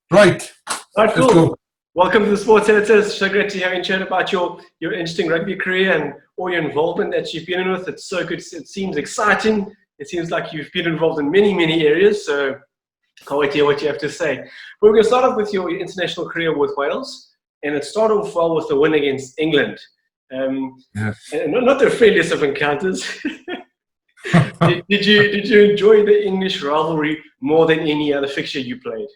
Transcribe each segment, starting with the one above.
Right, Right, let's cool. go. Welcome to the Sports Editors. So great to have you chat about your interesting rugby career and all your involvement that you've been in with. It's so good. It seems exciting. It seems like you've been involved in many, many areas. So can't wait to hear what you have to say. But we're going to start off with your international career with Wales. And it started off well with the win against England. Yes. And not the friendliest of encounters. Did you enjoy the English rivalry more than any other fixture you played?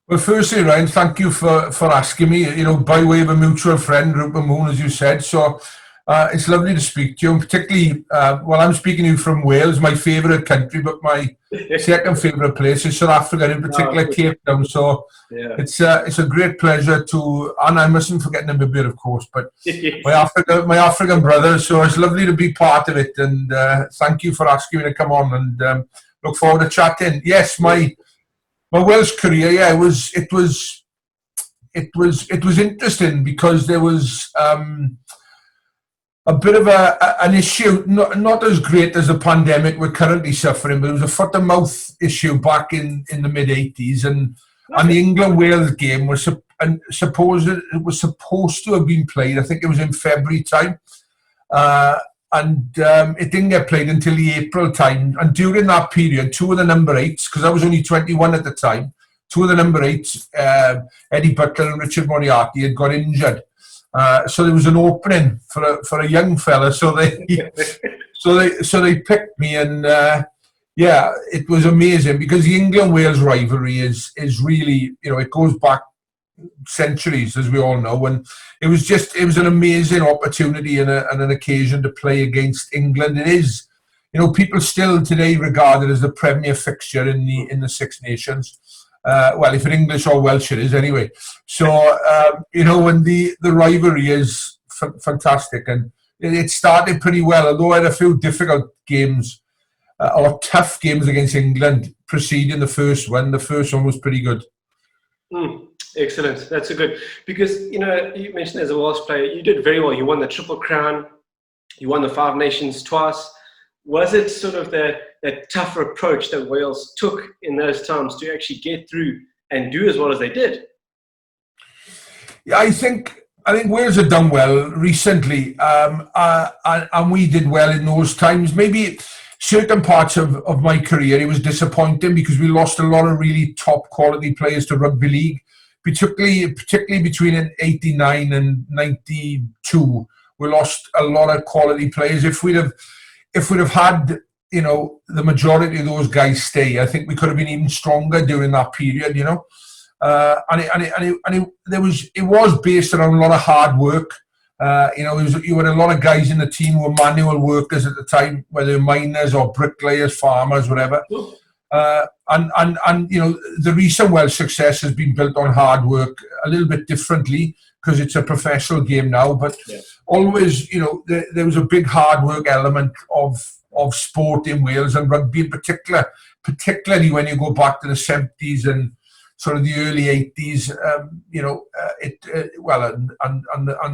Well, firstly, Ryan, thank you for asking me, by way of a mutual friend, Rupert Moon, as you said. So it's lovely to speak to you, and particularly, I'm speaking to you from Wales, my favourite country, but my second favourite place is South Africa, in particular Cape Town. So yeah. it's a great pleasure and I mustn't forget Namibia, of course, but my African brothers. So it's lovely to be part of it, and thank you for asking me to come on, and look forward to chatting. Yes, my Welsh career, yeah, it was interesting because there was a bit of an issue, not as great as the pandemic we're currently suffering, but it was a foot and mouth issue back in the mid-80s, and the England-Wales game was supposed to have been played. I think it was in February time, and it didn't get played until the April time. And during that period, two of the number 8s, because I was only 21 at the time, two of the number 8s, Eddie Butler and Richard Moriarty, had got injured. So there was an opening for a young fella. So they picked me, and it was amazing because the England-Wales rivalry is really, it goes back centuries, as we all know, and it was an amazing opportunity and an occasion to play against England. It is, people still today regard it as the premier fixture in the Six Nations. Well, if it's English or Welsh, it is anyway. So and the rivalry is fantastic, and it started pretty well, although I had a few difficult games or tough games against England preceding the first one. The first one was pretty good. Excellent. That's a good, because you mentioned as a Welsh player, you did very well. You won the Triple Crown, you won the Five Nations twice. Was it sort of that tougher approach that Wales took in those times to actually get through and do as well as they did? Yeah, I think Wales have done well recently, and we did well in those times. Maybe certain parts of my career, it was disappointing because we lost a lot of really top quality players to rugby league, particularly between 89 and 92. We lost a lot of quality players. If we'd have had, the majority of those guys stay, I think we could have been even stronger during that period, it was based around a lot of hard work. You had a lot of guys in the team who were manual workers at the time, whether miners or bricklayers, farmers, whatever. The recent Welsh success has been built on hard work a little bit differently because it's a professional game now. But always, there was a big hard work element of sport in Wales, and rugby in particular, particularly when you go back to the 70s and sort of the early 80s, and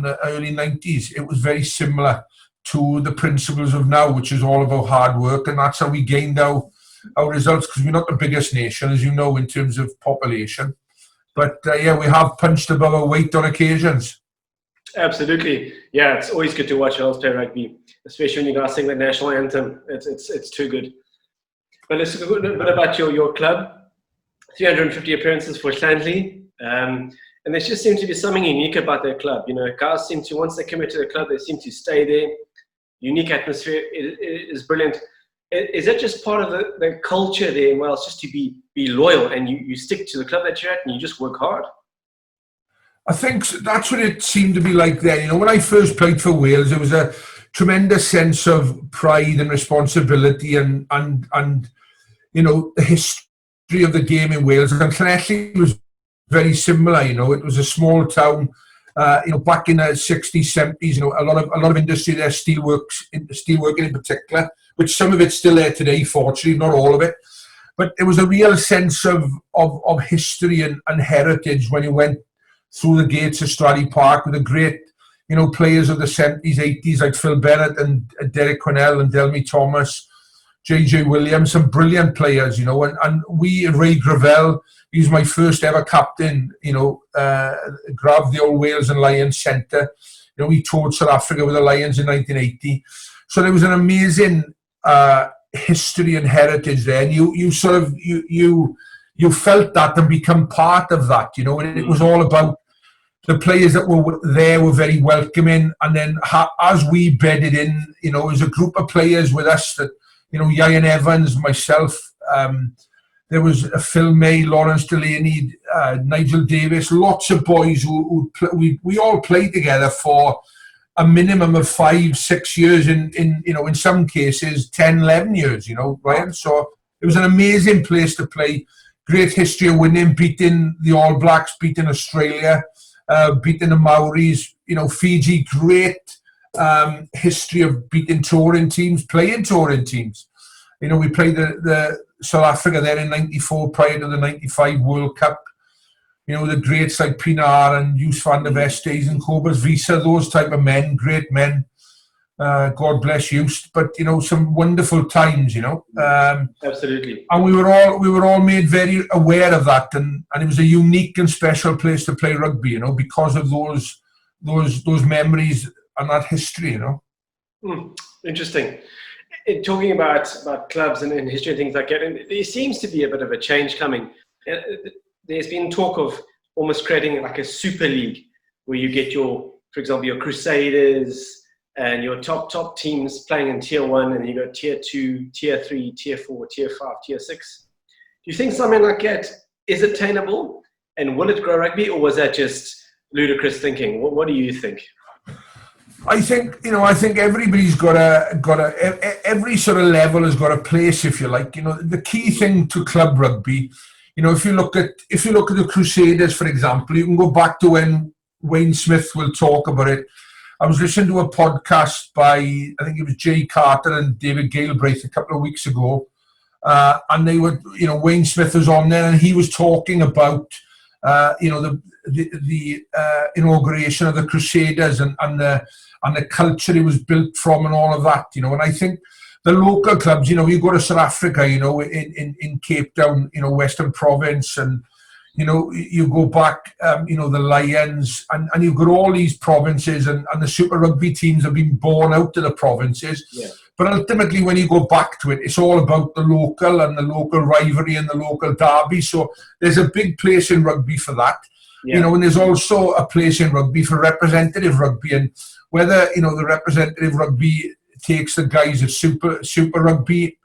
the early 90s, it was very similar to the principles of now, which is all about hard work, and that's how we gained our results, because we're not the biggest nation, as you know, in terms of population. But we have punched above our weight on occasions. Absolutely. Yeah, it's always good to watch Wales play rugby, especially when you guys sing the national anthem. It's too good. But let's talk a bit about your club. 350 appearances for Llanelli. And there just seems to be something unique about their club. Guys seem to, once they commit to the club, they seem to stay there. Unique atmosphere is brilliant. Is that just part of the culture there in Wales, just to be loyal and you stick to the club that you're at and you just work hard? I think that's what it seemed to be like then. When I first played for Wales, there was a tremendous sense of pride and responsibility and the history of the game in Wales. And Llanelli was very similar. It was a small town. Back in the 60s, 70s, a lot of industry there, steelworking in particular, which some of it's still there today, fortunately, not all of it. But there was a real sense of history and heritage when you went through the gates of Stradey Park with the great, players of the 70s, 80s like Phil Bennett and Derek Quinnell and Delmy Thomas, JJ Williams, some brilliant players, you know, and Ray Gravel, he's my first ever captain, you know, grabbed the old Wales and Lions centre. You know, he toured South Africa with the Lions in 1980. So there was an amazing history and heritage there, and you felt that and become part of that, you know, and it was all about the players that were there were very welcoming, and then as we bedded in, you know, as a group of players with us that, you know, Ian Evans, myself, there was Phil May, Lawrence Delaney, Nigel Davies, lots of boys we all played together for a minimum of 5-6 years, in you know, in some cases 10-11 years, you know, Ryan. So it was an amazing place to play. Great history of winning, beating the All Blacks, beating Australia, beating the Maoris, you know, Fiji. Great history of beating touring teams, playing touring teams. You know, we played the South Africa there in '94 prior to the '95 World Cup. You know, the greats like Pinar and Joos van der Vestes and Cobus Visa, those type of men, great men. God bless Joos. But, you know, some wonderful times, you know. Absolutely. And we were all made very aware of that, and it was a unique and special place to play rugby, you know, because of those memories and that history, you know. Interesting. Talking about clubs and history and things like that, and there seems to be a bit of a change coming. There's been talk of almost creating like a super league where you get for example, your Crusaders and your top teams playing in Tier 1, and you got Tier 2, Tier 3, Tier 4, Tier 5, Tier 6. Do you think something like that is attainable, and will it grow rugby, or was that just ludicrous thinking? What do you think? I think everybody's got every sort of level has got a place, if you like. You know, the key thing to club rugby, you know, if you look at the Crusaders, for example, you can go back to when Wayne Smith will talk about it. I was listening to a podcast by, I think it was Jay Carter and David Galbraith a couple of weeks ago, and they were, you know, Wayne Smith was on there, and he was talking about, you know, the inauguration of the Crusaders and the culture it was built from and all of that, you know. And I think the local clubs, you know, you go to South Africa, you know, in Cape Town, you know, Western Province, and, you know, you go back, you know, the Lions, and you've got all these provinces, and the Super Rugby teams have been born out of the provinces. Yeah. But ultimately, when you go back to it, it's all about the local and the local rivalry and the local derby. So there's a big place in rugby for that. Yeah. You know, and there's also a place in rugby for representative rugby, and whether, you know, the representative rugby takes the guise of super rugby,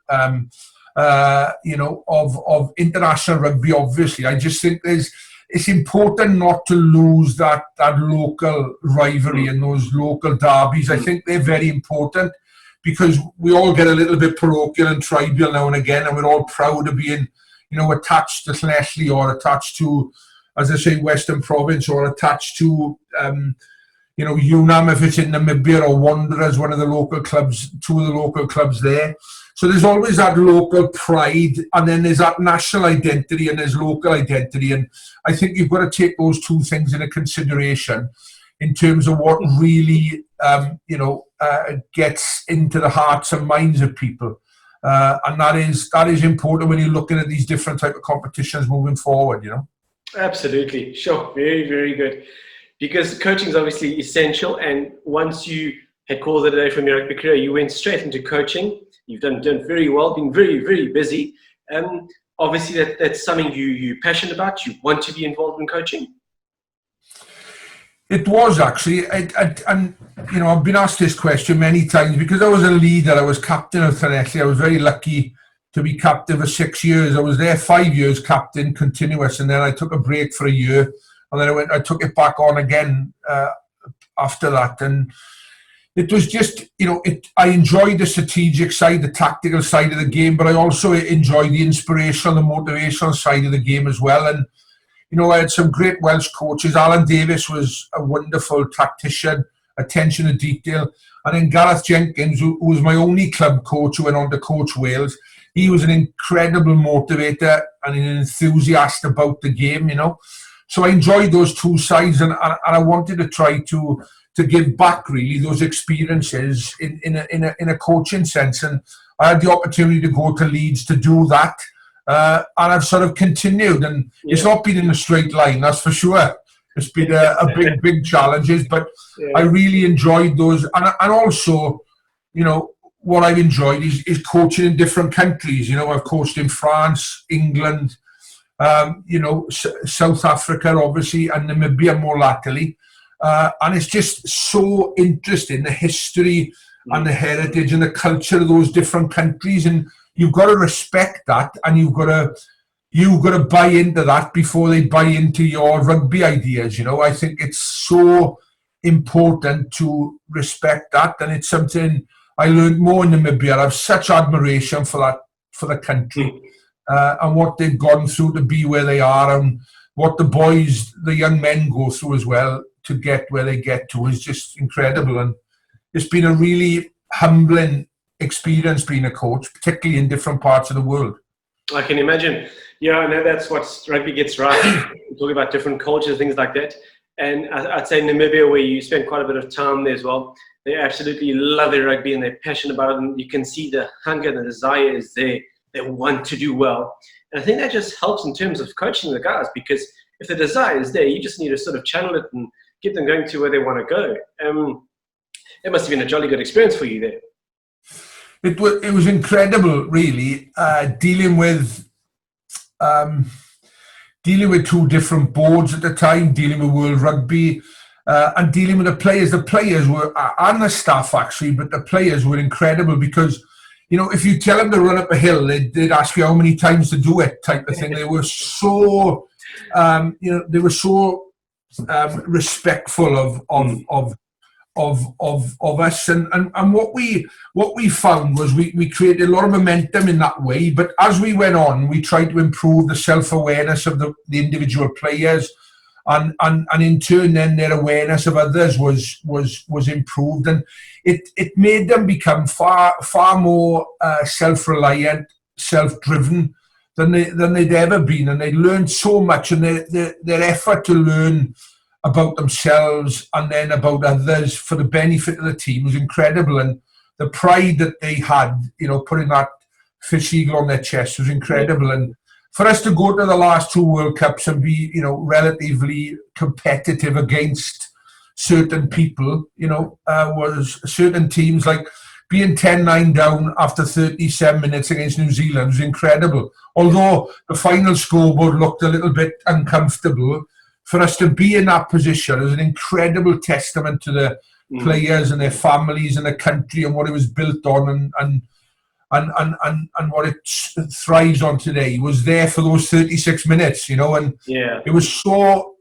you know, of international rugby, obviously. I just think it's important not to lose that local rivalry and those local derbies. I think they're very important, because we all get a little bit parochial and tribal now and again, and we're all proud of being, you know, attached to Llanelli, or attached to, as I say, Western Province, or attached to, you know, UNAM if it's in Namibia, or Wanderers, one of the local clubs, two of the local clubs there. So there's always that local pride, and then there's that national identity, and there's local identity. And I think you've got to take those two things into consideration in terms of what really, you know, gets into the hearts and minds of people. And that is important when you're looking at these different type of competitions moving forward, you know. Absolutely. Sure. Very, very good. Because coaching is obviously essential, and once you had called it a day from your rugby career, you went straight into coaching. You've done very well, been very, very busy. Obviously, that's something you're passionate about. You want to be involved in coaching? It was actually, and you know, I've been asked this question many times, because I was a leader. I was captain of Llanelli. I was very lucky to be captain for 6 years. I was there 5 years, captain, continuous, and then I took a break for a year, and then I took it back on again after that. And it was just, you know, I enjoyed the strategic side, the tactical side of the game, but I also enjoyed the inspirational, the motivational side of the game as well. And, you know, I had some great Welsh coaches. Alan Davies was a wonderful tactician, attention to detail. And then Gareth Jenkins, who was my only club coach, who went on to coach Wales. He was an incredible motivator and an enthusiast about the game, you know. So I enjoyed those two sides, and I wanted to try to give back, really, those experiences in a coaching sense. And I had the opportunity to go to Leeds to do that. And I've sort of continued, and it's not been in a straight line, that's for sure. It's been a big challenges, but I really enjoyed those. And also, you know, what I've enjoyed is coaching in different countries. You know, I've coached in France, England, you know, South Africa, obviously, and Namibia more latterly. And it's just so interesting, the history and the heritage and the culture of those different countries. And you've got to respect that, and you've got to buy into that before they buy into your rugby ideas. You know, I think it's so important to respect that, and it's something I learned more in Namibia. I have such admiration for the country and what they've gone through to be where they are, and what the young men go through as well to get where they get to is just incredible. And it's been a really humbling experience being a coach, particularly in different parts of the world. I can imagine. Yeah, I know that's what rugby gets right. Talking about different cultures, things like that. And I'd say Namibia, where you spend quite a bit of time there as well, they absolutely love their rugby and they're passionate about it. And you can see the hunger and the desire is there. They want to do well. And I think that just helps in terms of coaching the guys, because if the desire is there, you just need to sort of channel it and get them going to where they want to go. It must have been a jolly good experience for you there. It was incredible, really, dealing with two different boards at the time, dealing with World Rugby, and dealing with the players. The players were, and the staff actually, but the players were incredible, because, you know, if you tell them to run up a hill, they'd ask you how many times to do it, type of thing. They were so, you know, they were so respectful of us, and what we found was we created a lot of momentum in that way. But as we went on, we tried to improve the self-awareness of the individual players, and in turn then their awareness of others was improved, and it made them become far more self-reliant, self-driven than they'd ever been. And they learned so much, and their effort to learn about themselves and then about others for the benefit of the team was incredible. And the pride that they had, you know, putting that fish eagle on their chest was incredible. And for us to go to the last two World Cups and be, you know, relatively competitive against certain people, you know, was certain teams, like being 10-9 down after 37 minutes against New Zealand was incredible. Although the final scoreboard looked a little bit uncomfortable, for us to be in that position is an incredible testament to the players and their families and the country and what it was built on, and what it thrives on today. It was there for those 36 minutes, you know, and it was so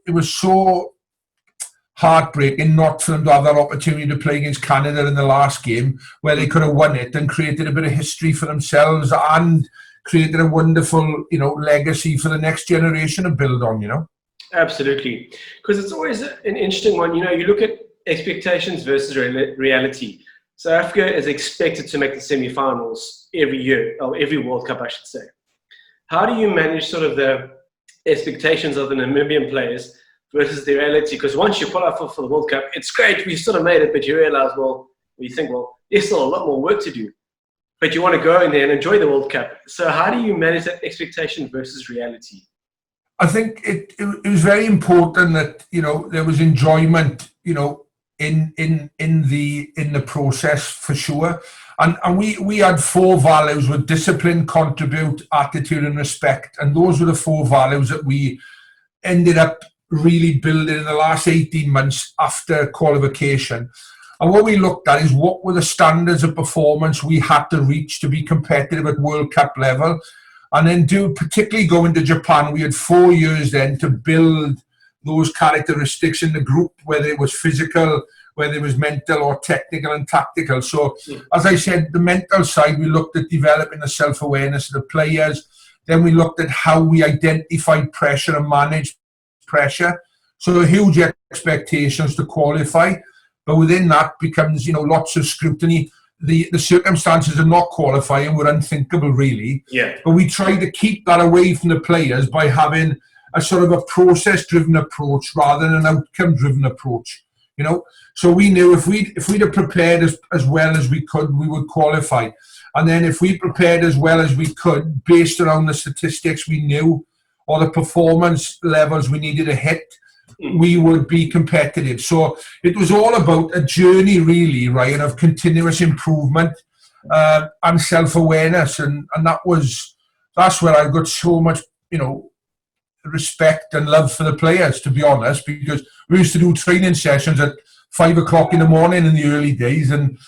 heartbreaking not for them to have that opportunity to play against Canada in the last game, where they could have won it and created a bit of history for themselves and created a wonderful, you know, legacy for the next generation to build on, you know. Absolutely, because it's always an interesting one. You know, you look at expectations versus reality. South Africa is expected to make the semi-finals every year, or every World Cup, I should say. How do you manage sort of the expectations of the Namibian players versus the reality? Because once you pull out for the World Cup, it's great, we sort of made it, but you realize, you think, there's still a lot more work to do. But you want to go in there and enjoy the World Cup. So how do you manage that expectation versus reality? I think it was very important that, you know, there was enjoyment, you know, in the process, for sure. And we had 4 values with discipline, contribute, attitude and respect. And those were the 4 values that we ended up really building in the last 18 months after qualification. And what we looked at is what were the standards of performance we had to reach to be competitive at World Cup level. And then particularly going to Japan, we had 4 years then to build those characteristics in the group, whether it was physical, whether it was mental or technical and tactical. So, as I said, the mental side, we looked at developing the self-awareness of the players. Then we looked at how we identified pressure and managed pressure. So huge expectations to qualify. But within that becomes, you know, lots of scrutiny. The circumstances of not qualifying were unthinkable, really. Yeah. But we tried to keep that away from the players by having a sort of a process-driven approach rather than an outcome-driven approach. you know. So we knew if we'd have prepared as well as we could, we would qualify. And then if we prepared as well as we could, based around the statistics we knew or the performance levels we needed to hit, we would be competitive. So it was all about a journey, really, Ryan, of continuous improvement and self-awareness, and that's where I got so much, you know, respect and love for the players, to be honest, because we used to do training sessions at 5 o'clock in the morning in the early days, and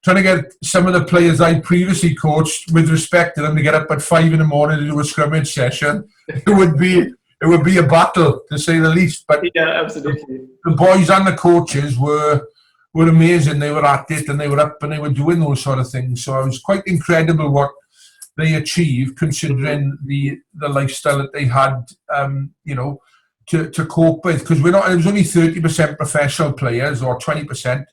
trying to get some of the players I previously coached, with respect to them, to get up at 5 in the morning to do a scrimmage session, it would be a battle, to say the least. But yeah, absolutely, the boys and the coaches were amazing. They were at it, and they were up, and they were doing those sort of things. So it was quite incredible what they achieved, considering the lifestyle that they had, you know, to cope with. Because it was only 30% professional players, or 20%.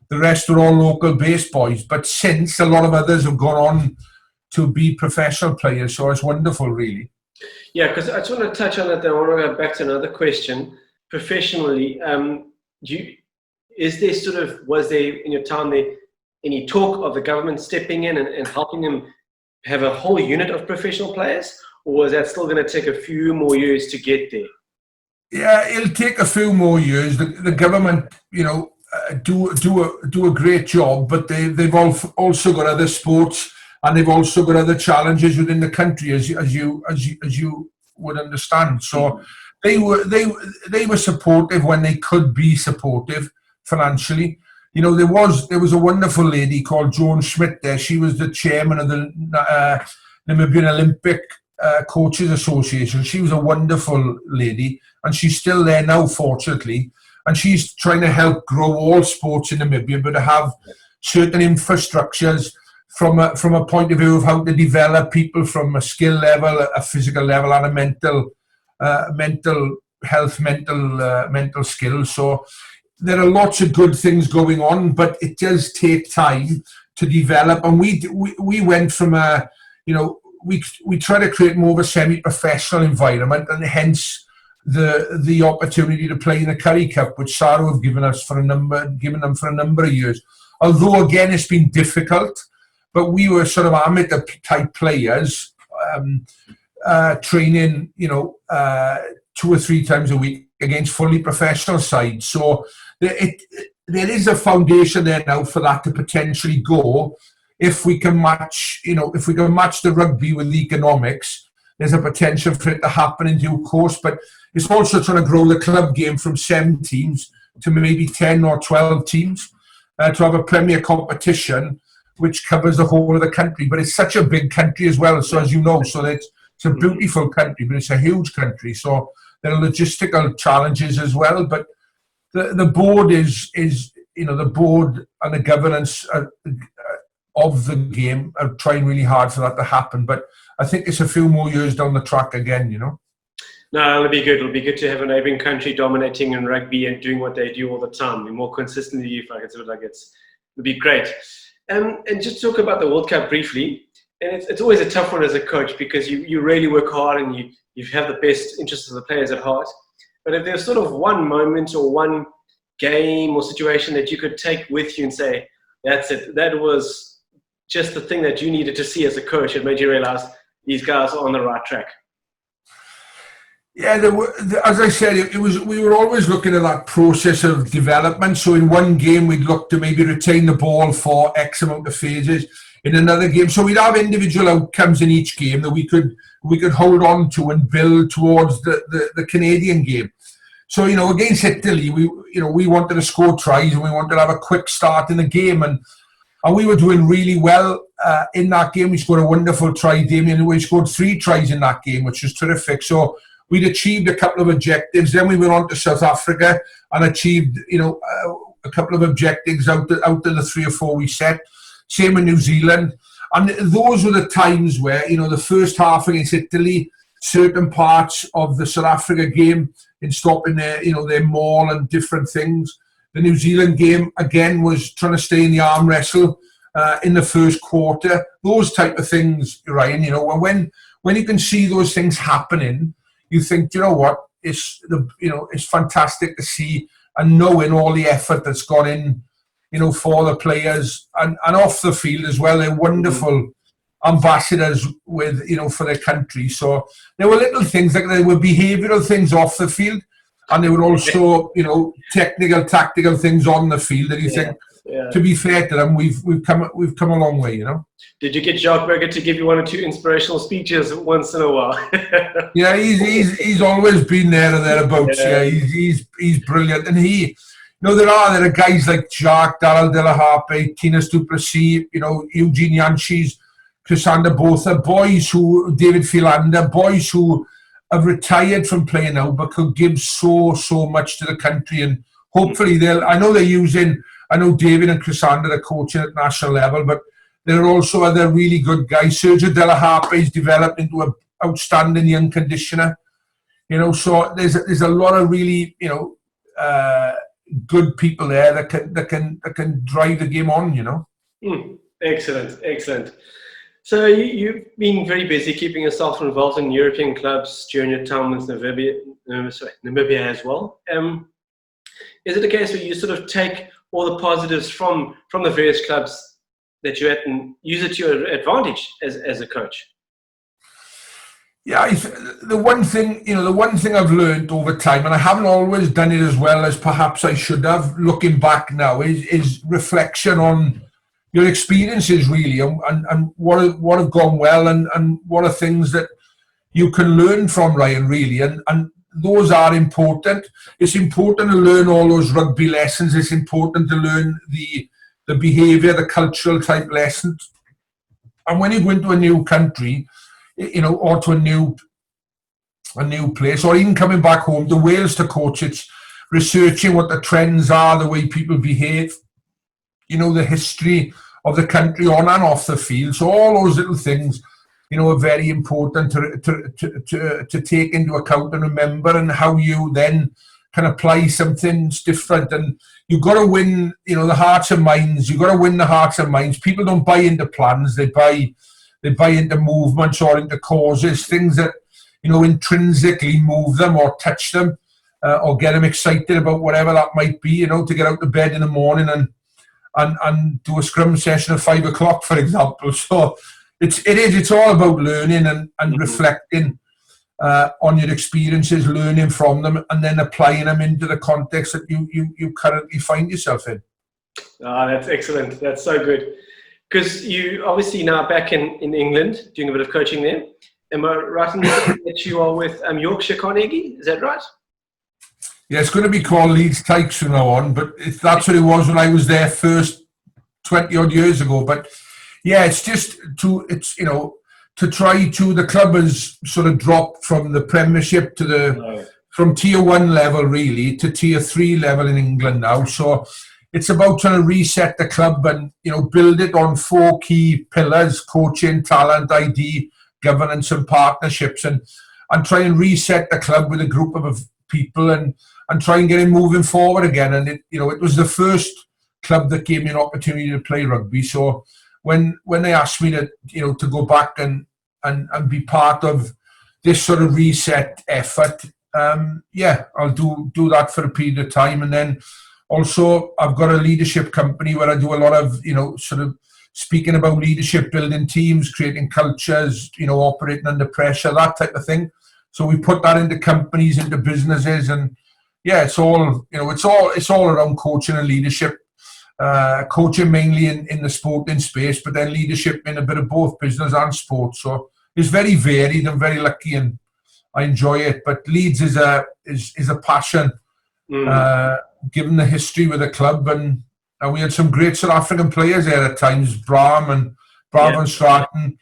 The rest were all local based boys. But since, a lot of others have gone on to be professional players, so it's wonderful, really. Yeah, because I just want to touch on that. Then I want to go back to another question. Professionally, was there in your time there any talk of the government stepping in and helping them have a whole unit of professional players, or was that still going to take a few more years to get there? Yeah, it'll take a few more years. The government, you know, do a great job, but they've also got other sports, and they've also got other challenges within the country, as you would understand. So they were supportive when they could be supportive financially. You know, there was a wonderful lady called Joan Schmidt there. She was the chairman of the Namibian Olympic Coaches Association. She was a wonderful lady, and she's still there now, fortunately. And she's trying to help grow all sports in Namibia, but to have certain infrastructures from a point of view of how to develop people from a skill level, a physical level, and a mental health, mental skills. So there are lots of good things going on, but it does take time to develop. And we went from we try to create more of a semi-professional environment, and hence the opportunity to play in the Currie Cup, which Saru have given them for a number of years. Although again, it's been difficult, but we were sort of amateur type players, training, 2 or 3 times a week against fully professional sides. So there is a foundation there now for that to potentially go. If we can match, the rugby with the economics, there's a potential for it to happen in due course. But it's also trying to grow the club game from 7 teams to maybe 10 or 12 teams, to have a premier competition which covers the whole of the country. But it's such a big country as well. So as you know, it's a beautiful country, but it's a huge country. So there are logistical challenges as well. But the board the board and the governance of the game are trying really hard for that to happen. But I think it's a few more years down the track again, No, it'll be good. It'll be good to have a neighbouring country dominating in rugby and doing what they do all the time. Be more consistently, if I can say it it'll be great. And just talk about the World Cup briefly. And it's always a tough one as a coach, because you really work hard and you have the best interests of the players at heart. But if there's sort of one moment or one game or situation that you could take with you and say, that's it, that was just the thing that you needed to see as a coach, it made you realize these guys are on the right track. Yeah, as I said, we were always looking at that process of development. So in one game, we'd look to maybe retain the ball for X amount of phases. In another game, so we'd have individual outcomes in each game that we could hold on to and build towards the Canadian game. So against Italy, we wanted to score tries, and we wanted to have a quick start in the game, and we were doing really well in that game. We scored a wonderful try, Damien. We scored 3 tries in that game, which was terrific. So we'd achieved a couple of objectives. Then we went on to South Africa and achieved, a couple of objectives out of the 3 or 4 we set. Same with New Zealand. And those were the times where, the first half against Italy, certain parts of the South Africa game in stopping their maul and different things. The New Zealand game, again, was trying to stay in the arm wrestle in the first quarter. Those type of things, Ryan, when you can see those things happening, you think, you know what, it's fantastic to see knowing all the effort that's gone in, for the players and off the field as well. They're wonderful ambassadors with, for their country. So there were little things, like there were behavioural things off the field, and there were also, technical, tactical things on the field that you think, to be fair to them, we've come a long way, Did you get Jacques Burger to give you one or two inspirational speeches once in a while? Yeah, he's always been there or thereabouts. Yeah, he's brilliant, and there are guys like Jacques, Darryl De La Harpe, Tina Duplessis, Eugene Yanchis, Chrysander Botha, David Philander, boys who have retired from playing now but could give so much to the country, and hopefully I know David and Chrysander are coaching at national level, but there are also other really good guys. Sergio De La Harpe is developed into an outstanding young conditioner. So there's a lot of really, good people there that can drive the game on, Excellent. So you've been very busy keeping yourself involved in European clubs during your time with Namibia as well. Is it a case where you sort of take all the positives from the various clubs that you're at and use it to your advantage as a coach? Yeah, the one thing I've learned over time, and I haven't always done it as well as perhaps I should have, looking back now, is reflection on your experiences, really, and what have gone well, and what are things that you can learn from, Ryan, really, and those are important. It's important to learn all those rugby lessons. It's important to learn the behaviour, the cultural type lessons. And when you go into a new country, or to a new place, or even coming back home to Wales to coach, it's researching what the trends are, the way people behave, the history of the country on and off the field. So all those little things, are very important to take into account and remember, and how you then can apply something different. And you've got to win, the hearts and minds. You've got to win the hearts and minds. People don't buy into plans. They buy into movements or into causes, things that, intrinsically move them or touch them, or get them excited about whatever that might be, to get out of bed in the morning and do a scrum session at 5 o'clock, for example. So it's all about learning and reflecting on your experiences, learning from them, and then applying them into the context that you currently find yourself in. That's excellent. That's so good. Because you obviously now back in England doing a bit of coaching there. Am I right in saying that you are with Yorkshire Carnegie? Is that right? Yeah, it's going to be called Leeds Tykes from now on, but that's what it was when I was there first 20 odd years ago. But yeah, it's just to try to, the club has sort of dropped from the Premiership to from Tier 1 level really to Tier 3 level in England now. So it's about trying to reset the club and, build it on 4 key pillars: coaching, talent, ID, governance and partnerships, and try and reset the club with a group of people and try and get it moving forward again. And it was the first club that gave me an opportunity to play rugby. So when they asked me to go back and be part of this sort of reset effort, I'll do that for a period of time. And then also I've got a leadership company where I do a lot of, sort of speaking about leadership, building teams, creating cultures, operating under pressure, that type of thing. So we put that into companies, into businesses, and it's all, it's all around coaching and leadership. Coaching mainly in the sporting space, but then leadership in a bit of both business and sport. So it's very varied. I'm very lucky and I enjoy it. But Leeds is a passion, given the history with the club, and we had some great South African players there at times. Bram van Straten,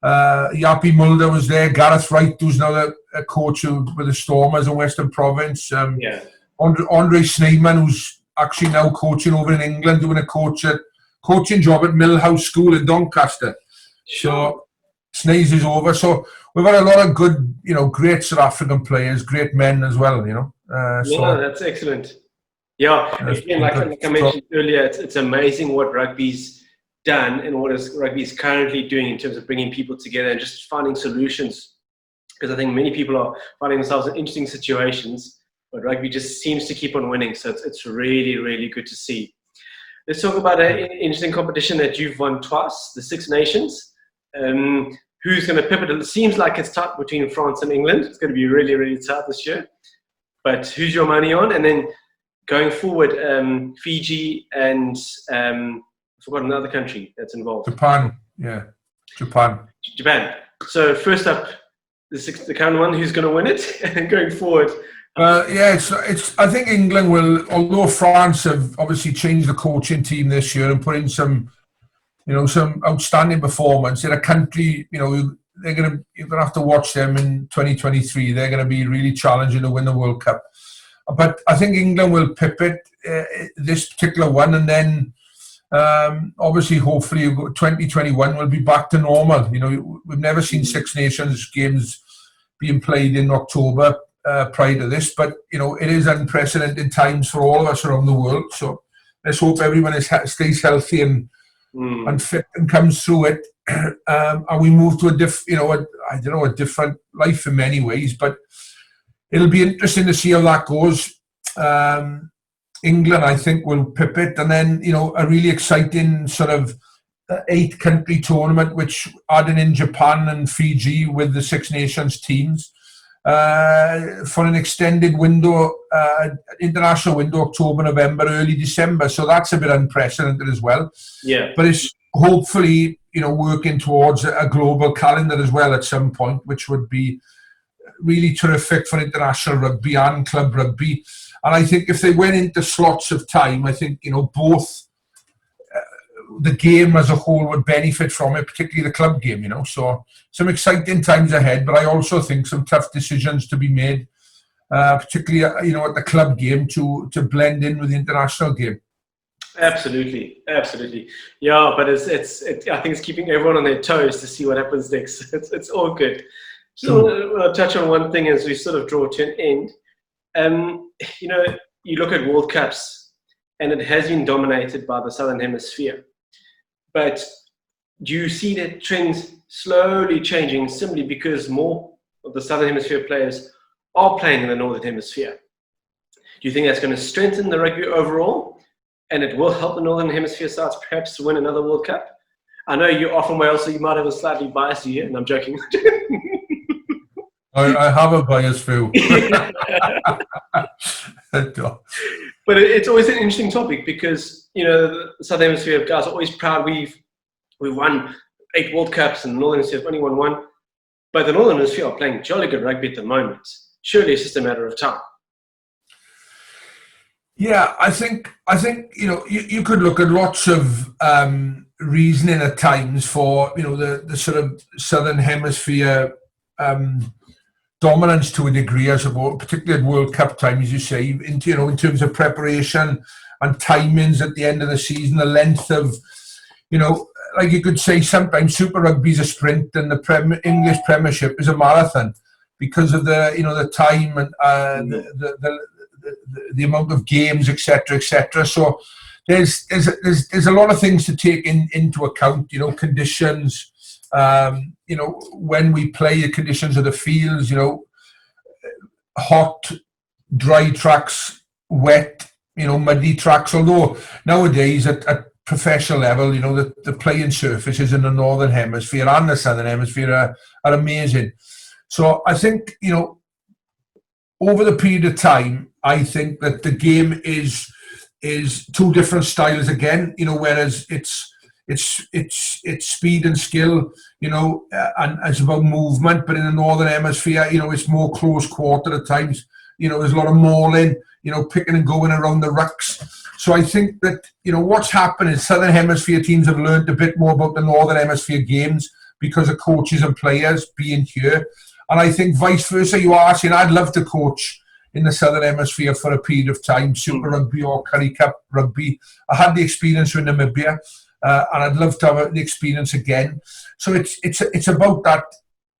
Yapi Mulder was there. Gareth Wright, who's now a coach with the Stormers in Western Province. Andre Sneijman, who's actually now coaching over in England, doing a coaching job at Millhouse School in Doncaster. So Snays is over. So we've had a lot of good, great South African players, great men as well, So that's excellent. Yeah, again, like I mentioned earlier, it's amazing what rugby's done and what rugby is currently doing in terms of bringing people together and just finding solutions. Because I think many people are finding themselves in interesting situations but rugby just seems to keep on winning. So it's really, really good to see. Let's talk about an interesting competition that you've won twice, the Six Nations. Who's going to pip it? It seems like it's tight between France and England. It's going to be really, really tight this year. But who's your money on? And then going forward, Fiji and I forgot another country that's involved. Japan, yeah. Japan. So first up, the current one, who's going to win it? And going forward. It's. I think England will, although France have obviously changed the coaching team this year and put in some outstanding performance. They're a country, you're gonna have to watch them in 2023. They're gonna be really challenging to win the World Cup. But I think England will pip it this particular one, and then obviously, hopefully, 2021 will be back to normal. We've never seen Six Nations games being played in October prior to this, but it is unprecedented times for all of us around the world. So let's hope everyone stays healthy and fit and comes through it, and we move to a different life in many ways. But it'll be interesting to see how that goes. England, I think, will pip it, and then a really exciting sort of 8-country tournament, which adding in Japan and Fiji with the Six Nations teams for an extended window, international window, October, November, early December. So that's a bit unprecedented as well. Yeah. But it's hopefully, working towards a global calendar as well at some point, which would be really terrific for international rugby and club rugby. And I think if they went into slots of time, I think, both the game as a whole would benefit from it, particularly the club game, So some exciting times ahead, but I also think some tough decisions to be made, particularly, at the club game to blend in with the international game. Absolutely. Yeah, but I think it's keeping everyone on their toes to see what happens next. It's all good. So I'll touch on one thing as we sort of draw to an end. You look at World Cups, and it has been dominated by the Southern Hemisphere. But do you see that trends slowly changing simply because more of the Southern Hemisphere players are playing in the Northern Hemisphere? Do you think that's going to strengthen the rugby overall, and it will help the Northern Hemisphere sides perhaps to win another World Cup? I know you're often Wales, so you might have a slightly biased view, and I'm joking. I have a bias view. But it's always an interesting topic because, the Southern Hemisphere guys are always proud. We've won 8 World Cups and the Northern Hemisphere have only won 1. But the Northern Hemisphere are playing jolly good rugby at the moment. Surely it's just a matter of time. Yeah, I think you could look at lots of reasoning at times for the sort of Southern Hemisphere dominance to a degree, I suppose, particularly at World Cup time, as you say, in terms of preparation and timings at the end of the season, the length of, like you could say sometimes Super Rugby is a sprint and the English Premiership is a marathon because of the time and the amount of games, etc., etc. So there's a lot of things to take into account. Conditions. When we play, the conditions of the fields. Hot, dry tracks, wet, muddy tracks. Although nowadays at professional level, the playing surfaces in the Northern Hemisphere and the Southern Hemisphere are amazing. So I think, over the period of time, I think that the game is 2 different styles again, whereas it's speed and skill, and it's about movement. But in the Northern Hemisphere, it's more close quarter at times. There's a lot of mauling, picking and going around the rucks. So I think that, what's happened is Southern Hemisphere teams have learned a bit more about the Northern Hemisphere games because of coaches and players being here. And I think vice versa, you are saying, I'd love to coach in the Southern Hemisphere for a period of time, Super Rugby or Currie Cup rugby. I had the experience with Namibia. And I'd love to have the experience again. So it's about that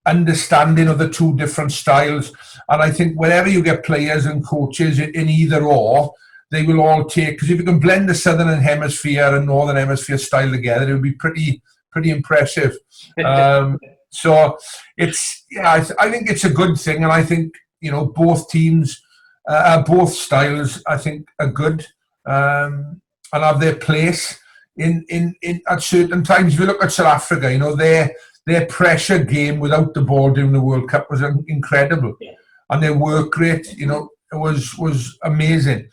understanding of the 2 different styles. And I think whenever you get players and coaches in either or, they will all take, because if you can blend the Southern Hemisphere and Northern Hemisphere style together, it would be pretty impressive. So I think it's a good thing. And I think, both teams Both styles, I think, are good and have their place in at certain times. If you look at South Africa, you know, their pressure game without the ball during the World Cup was incredible, and their work rate, you know, was amazing.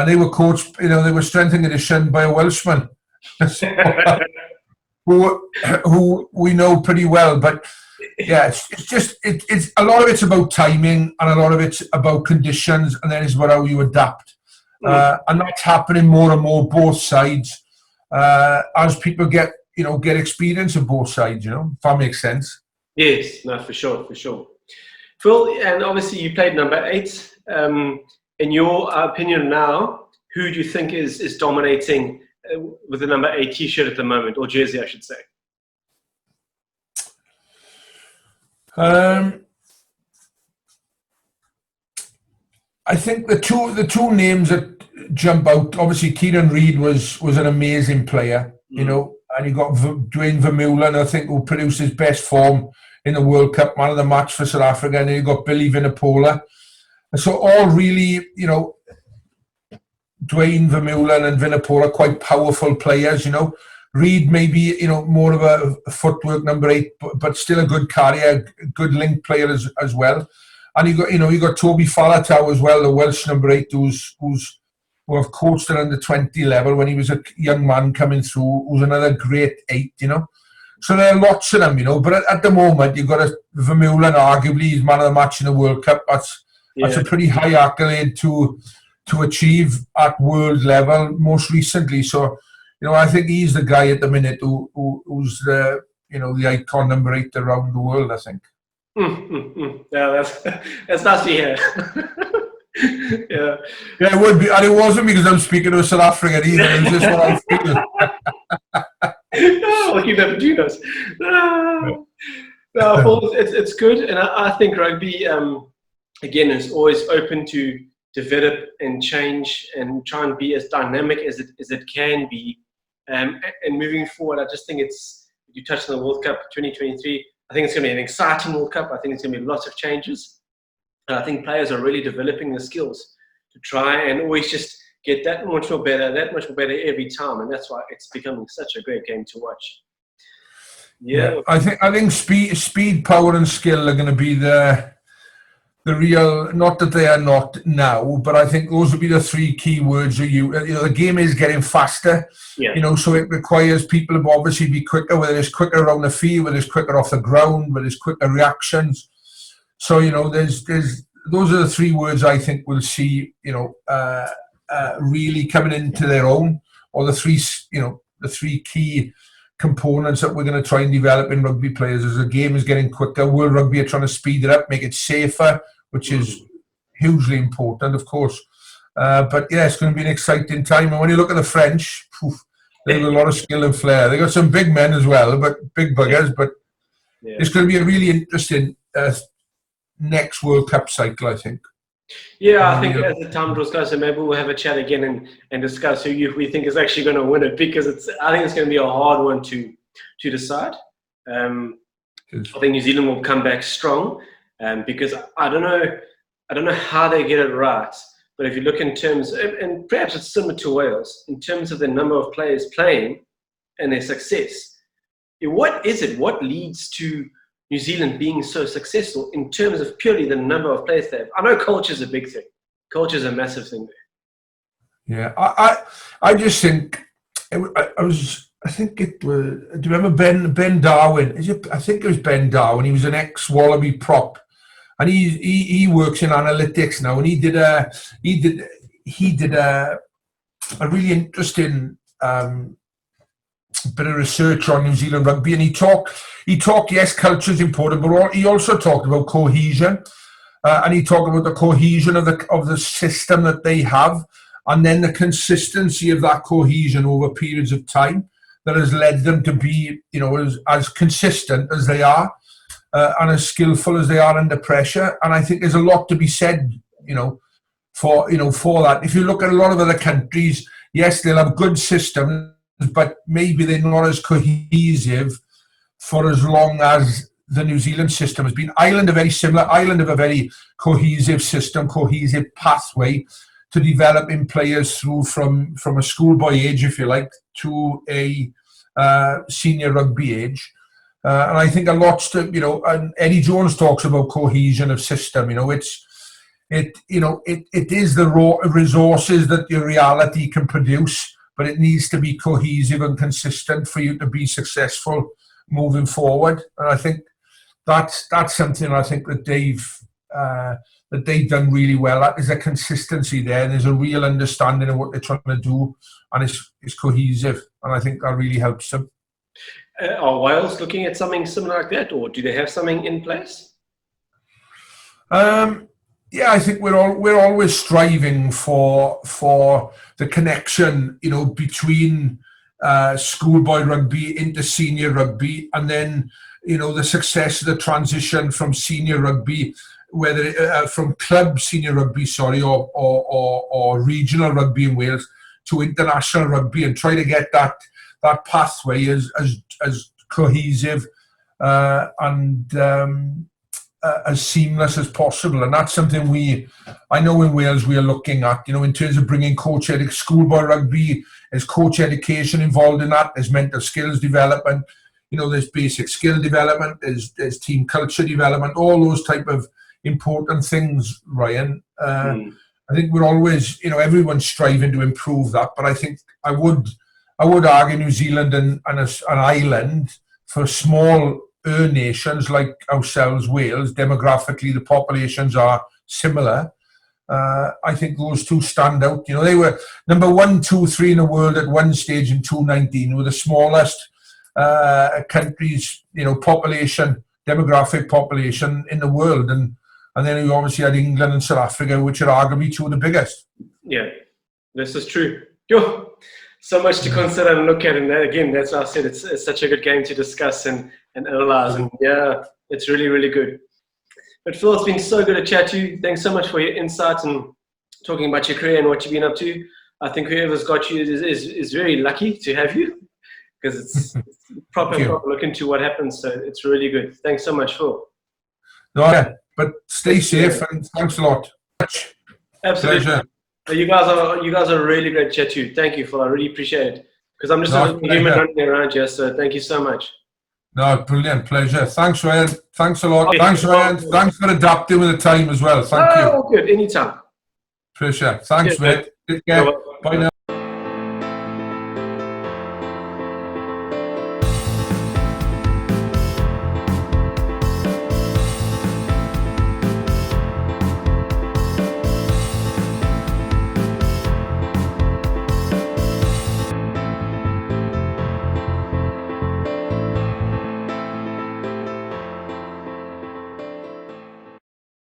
They were coached, you know, they were strength and conditioned by a Welshman, who we know pretty well. But yeah, it's a lot of it's about timing, and a lot of it's about conditions, and then it's about how you adapt. And that's happening more and more both sides as people get experience of both sides. You know, if that makes sense. Yes, no, for sure. Phil, and obviously you played number 8. In your opinion now, who do you think is dominating with the number 8 T-shirt at the moment, or jersey, I should say? I think the two names that jump out. Obviously, Kieran Reid was an amazing player, you know, and you got Dwayne Vermeulen, I think, who produced his best form in the World Cup, man of the match for South Africa, and then you got Billy Vunipola. So all really, you know, Dwayne Vermeulen and Vunipola, quite powerful players, you know. Reid maybe, you know, more of a footwork number 8, but still a good carrier, good link player as well. And you got Toby Faletau as well, the Welsh number 8, who I've coached at under 20 level when he was a young man coming through, who's another great 8, you know. So there are lots of them, you know. But at the moment, you've got Vermeulen, arguably, he's man of the match in the World Cup. That's a pretty high accolade to achieve at world level most recently. So, you know, I think he's the guy at the minute who's the icon number 8 around the world, I think. Yeah, that's nice to hear. Yeah, it would be, and it wasn't because I'm speaking to a South African either. It's just what I feel. I'll keep that between us. No, it's good, and I think rugby, again, is always open to develop and change and try and be as dynamic as it can be. And moving forward, I just think you touched on the World Cup 2023. I think it's going to be an exciting World Cup. I think it's going to be lots of changes. And I think players are really developing the skills to try and always just get that much more better every time. And that's why it's becoming such a great game to watch. Yeah. I think speed, power and skill are going to be the real, not that they are not now, but I think those will be the 3 key words. The game is getting faster, you know, so it requires people to obviously be quicker, whether it's quicker around the field, whether it's quicker off the ground, whether it's quicker reactions. So, you know, there's those are the 3 words I think we'll see, you know, really coming into their own, or the 3 key components that we're going to try and develop in rugby players as the game is getting quicker. World Rugby are trying to speed it up, make it safer, which is hugely important, of course. But yeah, it's going to be an exciting time. And when you look at the French, they have a lot of skill and flair. They got some big men as well, but big buggers. But it's going to be a really interesting next World Cup cycle, I think. Yeah, I think as the time draws closer, maybe we'll have a chat again and discuss who we think is actually going to win it, because I think it's going to be a hard one to decide. I think New Zealand will come back strong, because I don't know how they get it right. But if you look in terms, and perhaps it's similar to Wales, in terms of the number of players playing and their success, what is it? What leads to New Zealand being so successful in terms of purely the number of players they have? I know culture is a big thing. Culture is a massive thing there. Yeah, I just think I think it was. Do you remember Ben Darwin? I think it was Ben Darwin. He was an ex-Wallaby prop, and he works in analytics now. And he did a really interesting bit of research on New Zealand rugby, and he talked. Yes, culture is important, but he also talked about cohesion, and he talked about the cohesion of the system that they have, and then the consistency of that cohesion over periods of time that has led them to be, you know, as consistent as they are, and as skillful as they are under pressure. And I think there's a lot to be said, for that. If you look at a lot of other countries, yes, they'll have good systems, but maybe they're not as cohesive for as long as the New Zealand system has been. Ireland are very similar. Ireland have a very cohesive system, cohesive pathway to developing players through from a schoolboy age, if you like, to a senior rugby age. And I think a lot's to, and Eddie Jones talks about cohesion of system. It is the raw resources that your reality can produce, but it needs to be cohesive and consistent for you to be successful moving forward. And I think that's something I think that they've done really well. That is a consistency there, and there's a real understanding of what they're trying to do, and it's cohesive, and I think that really helps them. Are Wales looking at something similar like that, or do they have something in place? Yeah, I think we're always striving for the connection, between schoolboy rugby into senior rugby, and then the success of the transition from senior rugby, whether from club senior rugby, or regional rugby in Wales to international rugby, and try to get that pathway as cohesive and as seamless as possible. And that's something I know in Wales we are looking at, in terms of bringing schoolboy rugby. There's coach education involved in that. There's mental skills development. There's basic skill development. There's team culture development. All those type of important things, Ryan. I think we're always, everyone's striving to improve that. But I think I would argue New Zealand and Ireland, for small nations like ourselves, Wales, demographically the populations are similar. I think those two stand out. They were number 1, 2, 3 in the world at one stage in 2019. Were the smallest countries, demographic population in the world, and then we obviously had England and South Africa, which are arguably two of the biggest. Yeah, this is true. So much to consider and look at, and again, that's why I said it's such a good game to discuss and analyze, and yeah, it's really, really good. But Phil, it's been so good to chat to you. Thanks so much for your insights and talking about your career and what you've been up to. I think whoever's got you is very lucky to have you, because it's proper look into what happens, so it's really good. Thanks so much, Phil. No, yeah, but stay safe, and thanks a lot. Absolutely. Pleasure. You guys are really great to chat to you. Thank you, Phil. I really appreciate it, because I'm just a human running around here. So thank you so much. No, brilliant. Pleasure. Thanks, Ryan. Thanks a lot. Thanks, Ryan. Thanks for adapting with the time as well. Thank you. Oh, good. Anytime. Appreciate it. Thanks, mate. Take care. Bye now.